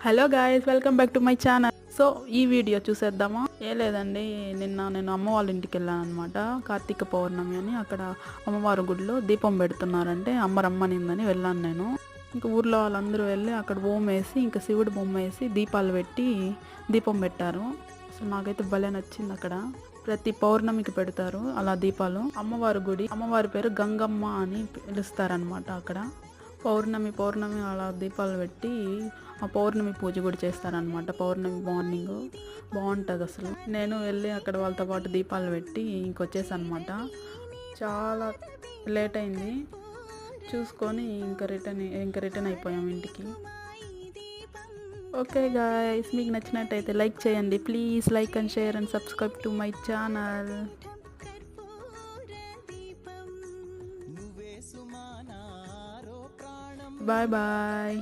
Hello guys, welcome back to my channel. So ఈ video చూసేద్దామా? లేదండి, నిన్న నేను అమ్మ వాళ్ళ ఇంటికి వెళ్ళాను అనమాట. కార్తీక పౌర్ణమి అని అక్కడ అమ్మవారి గుడిలో దీపం పెడుతున్నారంటే అమ్మ రమ్మనిందని వెళ్ళాను నేను. ఇంకా ఊర్లో వాళ్ళందరూ వెళ్ళి అక్కడ ఓం వేసి ఇంకా శివుడు బొమ్మ వేసి దీపాలు పెట్టి దీపం పెట్టారు. సో నాకైతే భలే నచ్చింది. అక్కడ ప్రతి పౌర్ణమికి పెడతారు అలా దీపాలు. అమ్మవారి గుడి, అమ్మవారి పేరు గంగమ్మ అని పిలుస్తారనమాట. అక్కడ పౌర్ణమి అలా దీపాలు పెట్టి ఆ పౌర్ణమి పూజ కూడా చేస్తారనమాట. పౌర్ణమి మార్నింగ్ బాగుంటుంది అసలు. నేను వెళ్ళి అక్కడ వాళ్ళతో పాటు దీపాలు పెట్టి ఇంకొచ్చేసాను అనమాట. చాలా లేట్ అయింది చూసుకొని ఇంకా రిటర్న్ అయిపోయాం ఇంటికి. ఓకే గాయ్స్, మీకు నచ్చినట్టయితే లైక్ చేయండి. Please like and share and subscribe to my channel. Bye bye.